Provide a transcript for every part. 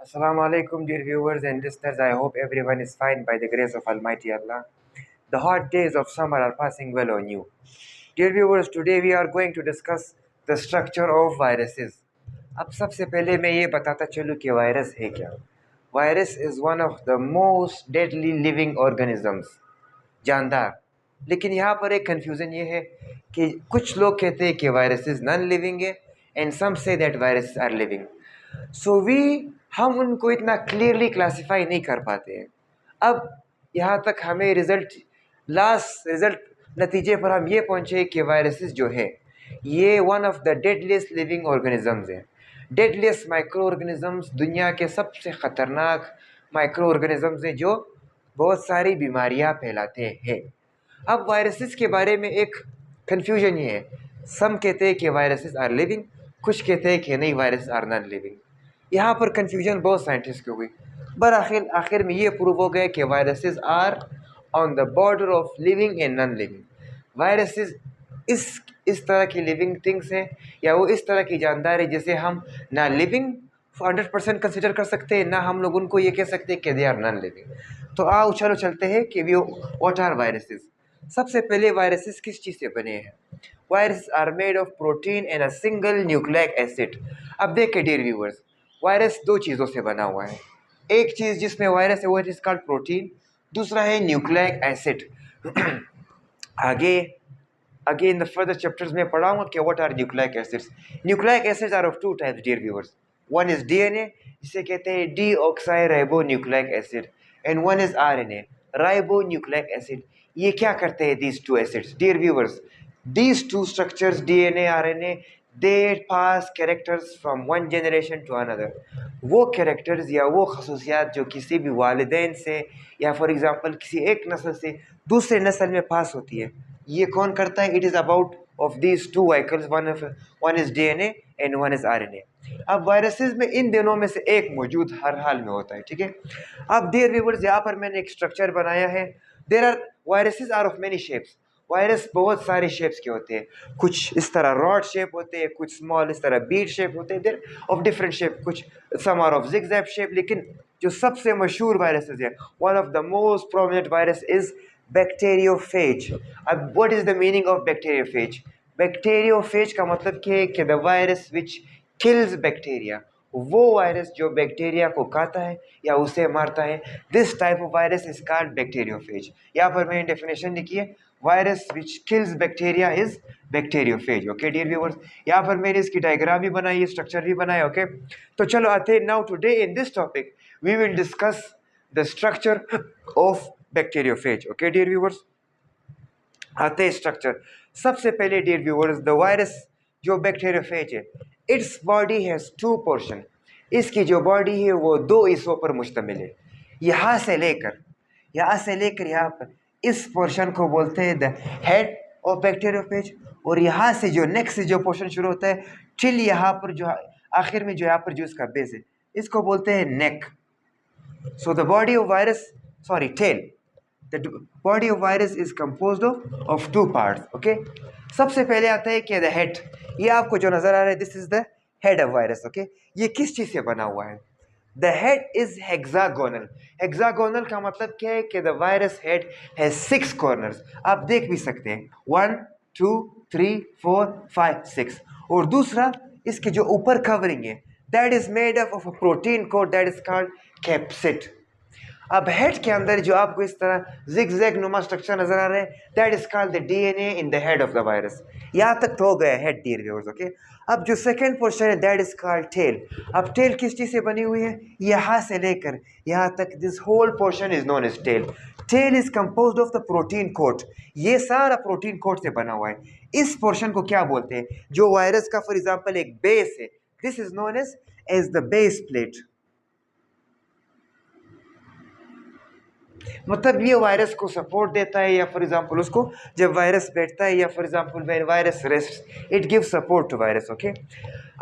Assalamu alaikum, dear viewers and listeners. I hope everyone is fine by the grace of Almighty Allah. The hot days of summer are passing well on you. Dear viewers, today we are going to discuss the structure of viruses. अब सबसे पहले मैं ये बताता चलूँ कि virus है क्या. Virus is one of the most deadly living organisms. जानदार. लेकिन यहाँ पर एक कन्फ्यूज़न ये है कि कुछ लोग कहते हैं कि वायरसेस नॉन लिविंग है and some say that viruses are living. So we हम उनको इतना क्लियरली क्लासिफाई नहीं कर पाते हैं. अब यहाँ तक हमें लास्ट रिजल्ट नतीजे पर हम ये पहुँचे कि वायरसेस जो है ये one of the deadliest living organisms हैं. डेडलीस्ट माइक्रो ऑर्गेनिजम्स दुनिया के सबसे ख़तरनाक माइक्रो ऑर्गेनिजम्स हैं जो बहुत सारी बीमारियाँ फैलाते हैं. अब वायरसेस के बारे में एक कन्फ्यूजन ये है. सम कहते हैं कि वायरसेस आर लिविंग, कुछ कहते हैं कि नहीं वायरसेस आर नॉन लिविंग. यहाँ पर कन्फ्यूजन बहुत साइंटिस्ट की हुई. पर आखिर में ये प्रूव हो गया कि viruses are on the border of living and non living. Viruses इस तरह की लिविंग थिंग्स हैं या वो इस तरह की जानदार है जिसे हम ना लिविंग 100% कंसिडर कर सकते हैं, ना हम लोग उनको ये कह सकते हैं कि दे आर नॉन लिविंग. तो आओ चलो चलते हैं कि वी व्हाट आर वायरसेस. सबसे पहले वायरसेस किस चीज़ से बने हैं. Virus are made of protein and a single nucleic acid. अब देखिए डियर व्यूअर्स, वायरस दो चीज़ों से बना हुआ है. एक चीज़ जिसमें वायरस है वो इज कॉल्ड प्रोटीन, दूसरा है न्यूक्लिक एसिड. आगे आगे इन द फर्दर चैप्टर्स में पढ़ाऊंगा कि what are nucleic acids. Nucleic acids are of two types dear viewers. One is DNA जिसे कहते हैं डीऑक्साई ribo nucleic acid and one is RNA ribo nucleic acid. ये क्या करते हैं these two acids dear viewers. These two structures DNA RNA they pass characters from one generation to another. वो characters या वो खसूसियात जो किसी भी वालिदैन से या फॉर एग्ज़ाम्पल किसी एक नस्ल से दूसरे नस्ल में पास होती है, ये कौन करता है. It is about of these two vehicles, one is DNA and one is RNA. अब वायरसेस में इन दोनों में से एक मौजूद हर हाल में होता है. ठीक है. अब डियर व्यूअर्स यहाँ पर मैंने एक स्ट्रक्चर बनाया है. There are viruses are of many shapes. Virus बहुत सारे शेप्स के होते हैं. कुछ इस तरह रॉड शेप होते हैं, कुछ स्मॉल इस तरह बीड शेप होते हैं. देयर ऑफ डिफरेंट शेप, कुछ some are of zigzag shape. लेकिन जो सबसे मशहूर वायरसेस है, one of the most prominent virus is bacteriophage. अब what is the meaning of bacteriophage. Bacteriophage का मतलब क्या है कि the virus which kills bacteria. वो वायरस जो बैक्टीरिया को खाता है या उसे मारता है, this type of virus is called bacteriophage. यहाँ पर मैंने डेफिनेशन लिखी है. Virus which kills bacteria is bacteriophage. Okay dear viewers, यहाँ पर मैंने इसकी डायग्राम भी बनाई, स्ट्रक्चर भी बनाया. ओके तो चलो आते हैं. Now today in this topic we will discuss the structure of bacteriophage. Okay dear viewers, आते हैं स्ट्रक्चर. सबसे पहले डियर व्यूअर्स, द वायरस जो बैक्टीरियोफेज है, it's body has two portion. इसकी जो बॉडी है वो दो हिस्सों पर मुश्तमिल है. यहाँ से लेकर यहाँ पर इस पोर्शन को बोलते हैं द हेड ऑफ बैक्टीरियोफेज. और यहाँ से जो नेक्स्ट जो पोर्शन शुरू होता है टिल यहाँ पर जो आखिर में जो यहाँ पर जो इसका बेस है, इसको बोलते हैं neck. So the body of virus, sorry tail, the body of virus is composed of two parts. Okay, सबसे पहले आता है कि the head. ये आपको जो नजर आ रहा है, this is the head of virus. Okay, ये किस चीज से बना हुआ है. The head is hexagonal. Hexagonal का मतलब क्या है कि the virus head has 6 corners. आप देख भी सकते हैं 1 2 3 4 5 6. और दूसरा इसके जो ऊपर कवरिंग है, that is made up of a protein coat that is called capsid. अब हेड के अंदर जो आपको इस तरह जिगजैग नुमा स्ट्रक्चर नजर आ रहा है, that is called the DNA in the head of the virus. यहाँ तक तो हो गया हेड डियर व्यूअर्स. ओके, अब जो सेकंड पोर्शन है दैट इज कॉल्ड टेल. अब टेल किस चीज़ से बनी हुई है. यहाँ से लेकर यहाँ तक this whole portion is known as tail. Tail is composed of the protein coat. ये सारा प्रोटीन कोट से बना हुआ है. इस पोर्शन को क्या बोलते हैं, जो वायरस का फॉर एग्जाम्पल एक बेस है, this is known as the base plate. मतलब ये वायरस को सपोर्ट देता है या फॉर एग्जांपल उसको जब वायरस बैठता है या for example when virus rest it gives support to virus. Okay,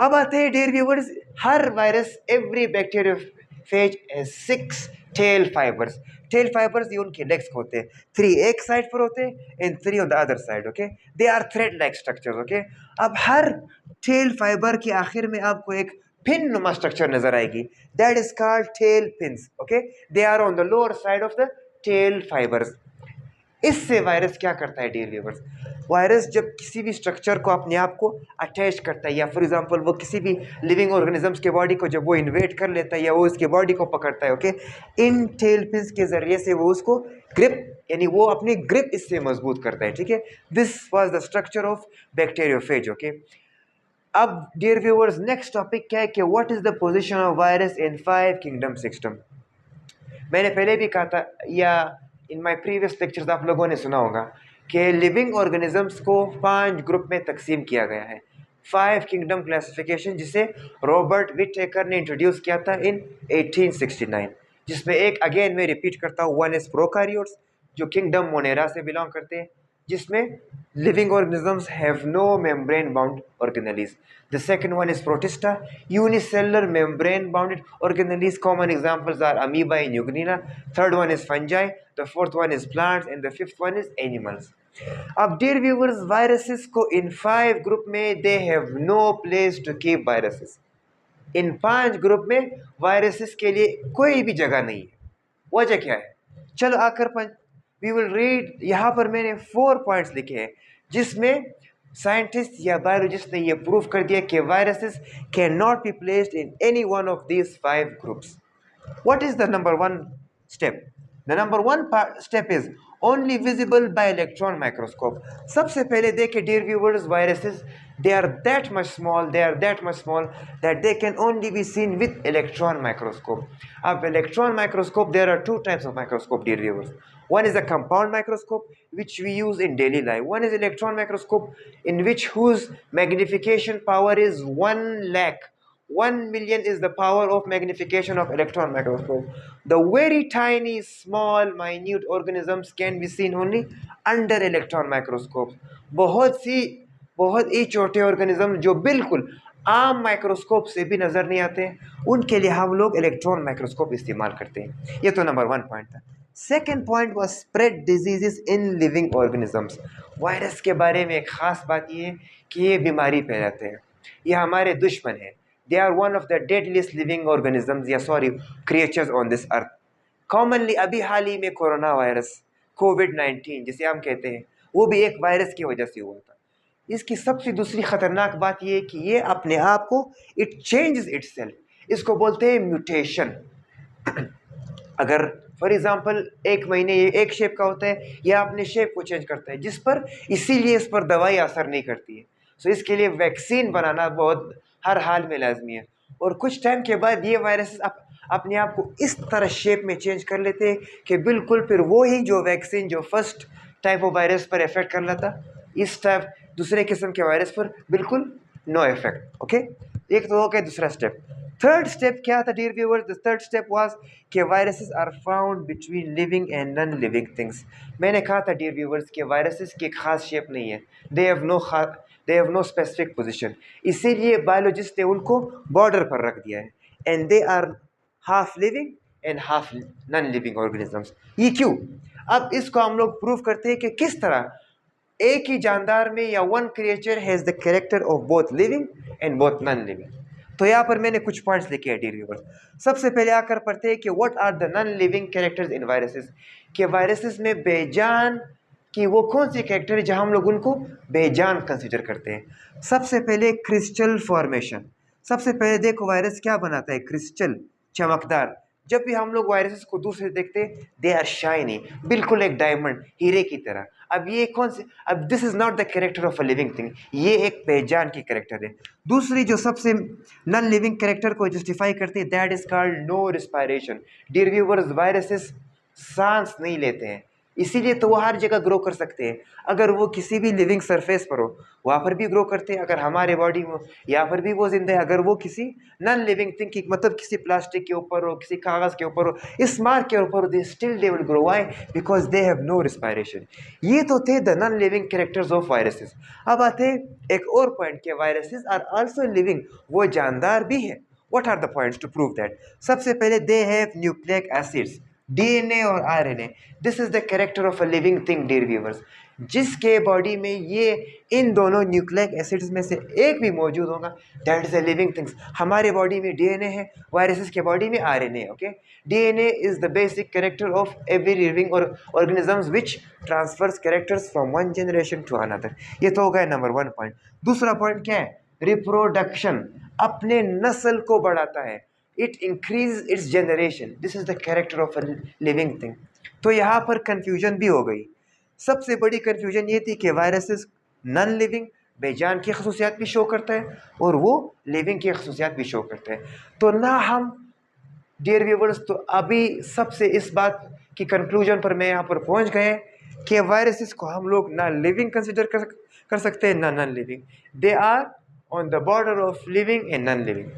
अब आते हैं डियर व्यूअर्स, हर virus every bacteriophage has 6 tail fibres. Tail fibres ये उनके लेग्स होते हैं. 3 एक साइड पर होते हैं and 3 on the other side. Okay, they are thread like structures. Okay, अब हर टेल फाइबर के आखिर में आपको एक पिन नुमा स्ट्रक्चर नजर आएगी, that is called tail pins. Okay, they are on the lower side of the tail fibres. इससे वायरस क्या करता है डियर व्यूअर्स, वायरस जब किसी भी स्ट्रक्चर को अपने आप को अटैच करता है, या फॉर एग्जांपल वो किसी भी लिविंग ऑर्गेनिजम्स के बॉडी को जब वो इन्वेट कर लेता है या वो उसके बॉडी को पकड़ता है, ओके, इन टेल पिन्स के जरिए से वो उसको ग्रिप, यानी वो अपनी ग्रिप इससे मजबूत करता है। ठीक है, this was the structure of bacteriophage. Okay, अब डियर व्यूअर्स नेक्स्ट टॉपिक क्या है कि what is the position of virus in 5 kingdom system. मैंने पहले भी कहा था, या इन माय प्रीवियस लेक्चर्स आप लोगों ने सुना होगा कि लिविंग ऑर्गेनिजम्स को 5 ग्रुप में तकसीम किया गया है, 5 किंगडम क्लासिफिकेशन, जिसे रॉबर्ट विटेकर ने इंट्रोड्यूस किया था इन 1869, जिसमें एक अगेन मैं रिपीट करता हूँ, वन इज प्रोकारियोट्स जो किंगडम मोनेरा से बिलोंग करते हैं, जिसमें living organisms have no membrane bound organelles. The second one is Protista, unicellular membrane bounded organelles. Common examples are amoeba and euglena. Third one is fungi. The fourth one is plants, and the fifth one is animals. अब dear viewers, viruses को in 5 group में they have no place to keep viruses. In 5 group में viruses के लिए कोई भी जगह नहीं है। वजह क्या है, चलो आकर वी विल रीड। यहाँ पर मैंने 4 पॉइंट्स लिखे हैं जिसमें साइंटिस्ट या बायोलॉजिस्ट ने ये प्रूव कर दिया कि viruses can not be placed in any one of these 5 groups. What is the number 1 step? The number 1 step is only visible by electron microscope. सबसे पहले देखें dear viewers, viruses they are that much small that they can only be seen with electron microscope. अब electron microscope, there are 2 types of microscope dear viewers. One is a compound microscope which we use in daily life. One is electron microscope in which whose magnification power is 1 lakh. 1 million is the power of magnification of electron microscope. The very tiny, small, minute organisms can be seen only under electron microscope. बहुत ही छोटे organism जो बिल्कुल आम microscope से भी नजर नहीं आते, उनके लिए हम लोग इलेक्ट्रॉन माइक्रोस्कोप इस्तेमाल करते हैं। ये तो नंबर 1 पॉइंट था। Second point was spread diseases in living organisms. Virus के बारे में एक खास बात ये है कि ये बीमारी फैलाते हैं, ये हमारे दुश्मन हैं। They are one of the deadliest living organisms, creatures on this earth. Commonly अभी हाल ही में कोरोना वायरस कोविड-19 जिसे हम कहते हैं, वो भी एक वायरस की वजह से हुआ था। इसकी सबसे दूसरी खतरनाक बात ये है कि ये अपने आप को इट चेंजेस इटसेल्फ, इसको बोलते हैं म्यूटेशन। अगर फॉर एग्जाम्पल एक महीने ये एक शेप का होता है, या अपने शेप को चेंज करता है, जिस पर इसीलिए इस पर दवाई असर नहीं करती है। सो इसके लिए वैक्सीन बनाना बहुत हर हाल में लाजमी है। और कुछ टाइम के बाद ये वायरस अपने आप को इस तरह शेप में चेंज कर लेते हैं कि बिल्कुल फिर वो ही जो वैक्सीन जो फर्स्ट टाइप ऑफ वायरस पर इफेक्ट कर लेता, इस टाइप दूसरे किस्म के वायरस पर बिल्कुल नो इफेक्ट। ओके, एक तो हो गया दूसरा स्टेप। थर्ड स्टेप क्या था dear viewers? The third step was कि viruses are found between living and non living things. मैंने कहा था डियर व्यूअर्स कि वायरसेस की एक खास शेप नहीं है, they have no specific position, इसीलिए बायोलॉजिस्ट ने उनको बॉर्डर पर रख दिया है, and they are half living and half non living organisms. ये क्यों? अब इसको हम लोग प्रूव करते हैं कि किस तरह एक ही जानदार में या one creature has the character of both living and both non living. तो यहाँ पर मैंने कुछ पॉइंट्स लिखे हैं डियर व्यूअर्स। सबसे पहले आकर पढ़ते हैं कि what are the non living characters in viruses, कि वायरसेस में बेजान कि वो कौन सी कैरेक्टर है जहाँ हम लोग उनको बेजान कंसिडर करते हैं। सबसे पहले क्रिस्टल फॉर्मेशन। सबसे पहले देखो वायरस क्या बनाता है, क्रिस्टल, चमकदार। जब भी हम लोग वायरसेस को दूर से देखते हैं, दे आर शाइनी, बिल्कुल एक डायमंड, हीरे की तरह। अब ये कौन से, अब this is not the character of a living thing, ये एक पहचान की कैरेक्टर है। दूसरी जो सबसे नॉन लिविंग कैरेक्टर को जस्टिफाई करती है, that is called no respiration. Dear viewers, viruses सांस नहीं लेते हैं, इसीलिए तो वो हर जगह ग्रो कर सकते हैं। अगर वो किसी भी लिविंग सरफेस पर हो, वहाँ पर भी ग्रो करते हैं। अगर हमारे बॉडी में, यहाँ पर भी वो जिंदा है। अगर वो किसी नॉन लिविंग थिंग की, मतलब किसी प्लास्टिक के ऊपर हो, किसी कागज़ के ऊपर हो, इस मार्क के ऊपर हो, they still they will grow. Why? Because they have no respiration. ये तो थे the non living characters of viruses. अब आते हैं एक और पॉइंट के, वायरसेस आर ऑल्सो लिविंग, वो जानदार भी है। What are the points to prove that? सबसे पहले they have nucleic acids, DNA और RNA. This is the character of a living thing, dear viewers. जिसके बॉडी में ये इन दोनों न्यूक्लिक एसिड्स में से एक भी मौजूद होगा, that is a living things. हमारे बॉडी में डीएनए है, वायरसेस के बॉडी में RNA. Okay, DNA is the basic character of every living और organisms which transfers characters from one generation to another. ये तो हो गया नंबर 1 पॉइंट। दूसरा पॉइंट क्या है? रिप्रोडक्शन, अपने नस्ल को बढ़ाता है। It increase its generation, this is the character of a living thing. तो यहाँ पर कंफ्यूजन भी हो गई। सबसे बड़ी कन्फ्यूजन ये थी कि वायरसेस नॉन लिविंग बेजान की खसूसियात भी शो करता है और वो लिविंग की खसूसियात भी शो करता है। तो ना हम डियर व्यूवर्स, तो अभी सबसे इस बात की कंक्लूजन पर मैं यहाँ पर पहुँच गए कि वायरसेस को हम लोग ना लिविंग कंसिडर कर सकते हैं ना non living. They are on the border of living and non living.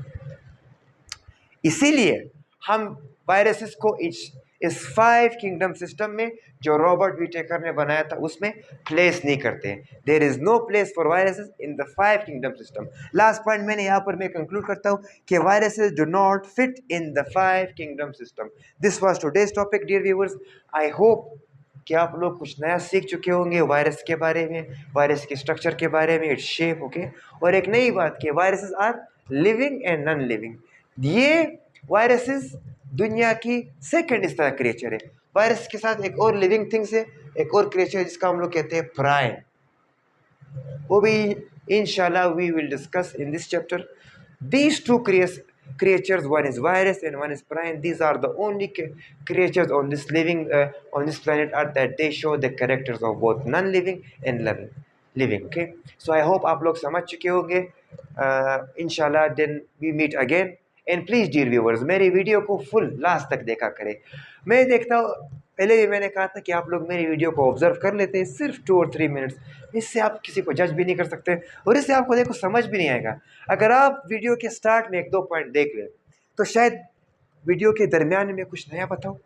इसीलिए हम वायरसेस को इस 5 किंगडम सिस्टम में जो रॉबर्ट विटेकर ने बनाया था उसमें प्लेस नहीं करते। There is no place for viruses in the 5 kingdom system. Last point मैंने यहाँ पर मैं कंक्लूड करता हूँ कि viruses do not fit in the 5 kingdom system. This was today's topic dear viewers. I hope कि आप लोग कुछ नया सीख चुके होंगे वायरस के बारे में, वायरस के स्ट्रक्चर के बारे में, इट्स शेप। ओके, और एक नई बात कि viruses are living and non living. ये वायरसेस दुनिया की सेकंड इस तरह क्रिएचर है। वायरस के साथ एक और लिविंग थिंग्स है, एक और क्रिएचर जिसका हम लोग कहते हैं प्राइम। वो भी इंशाल्लाह we will discuss in this chapter. These two creatures, one is virus and one is prime. These are the only creatures on this on this planet Earth that they show the characters of both non-living and living. Okay, so I hope आप लोग समझ चुके होंगे। इंशाल्लाह then we meet again. And please dear viewers, मेरी video को full last तक देखा करें। मैं देखता हूँ, पहले भी मैंने कहा था कि आप लोग मेरी वीडियो को ऑब्जर्व कर लेते हैं सिर्फ 2 और 3 मिनट्स। इससे आप किसी को जज भी नहीं कर सकते और इससे आपको देखो समझ भी नहीं आएगा। अगर आप वीडियो के स्टार्ट में 1-2 पॉइंट देख लें तो शायद वीडियो के दरमियान में कुछ नया बताऊँ।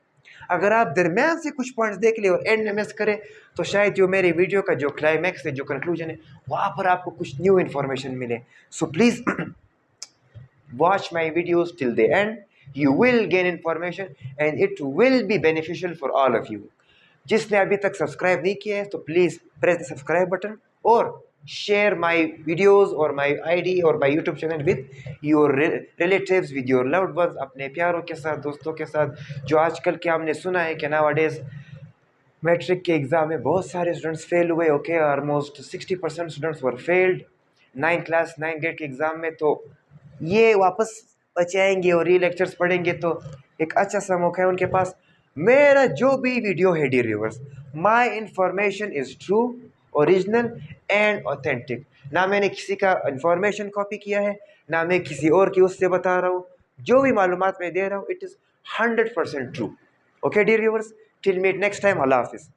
अगर आप दरमियान से कुछ पॉइंट्स देख ले और एंड में मिस करें तो शायद जो मेरी वीडियो का जो क्लाइमैक्स है, जो कंक्लूजन है, वहाँ पर आपको कुछ न्यू इन्फॉर्मेशन मिले। So please watch my videos till the end. You will gain information and it will be beneficial for all of you. जिसने अभी तक सब्सक्राइब नहीं किया है तो please press the subscribe button और शेयर माई वीडियोज़ और माई ID और my YouTube channel with your relatives, with your loved ones, अपने प्यारों के साथ, दोस्तों के साथ। जो आजकल के हमने सुना है कि नाउअडेज मैट्रिक के एग्ज़ाम में बहुत सारे स्टूडेंट्स फेल हुए। Okay, almost 60% students were failed 9 class 9 grade के एग्ज़ाम में। तो ये वापस बचाएंगे और ये लेक्चर्स पढ़ेंगे तो एक अच्छा सा मौका है उनके पास। मेरा जो भी वीडियो है dear viewers, my information is true, original and authentic. ना मैंने किसी का इंफॉर्मेशन कॉपी किया है, ना मैं किसी और की उससे बता रहा हूँ। जो भी मालूमात मैं दे रहा हूँ it is 100% true. Okay dear viewers, till meet next time, अल्लाह हाफिज़।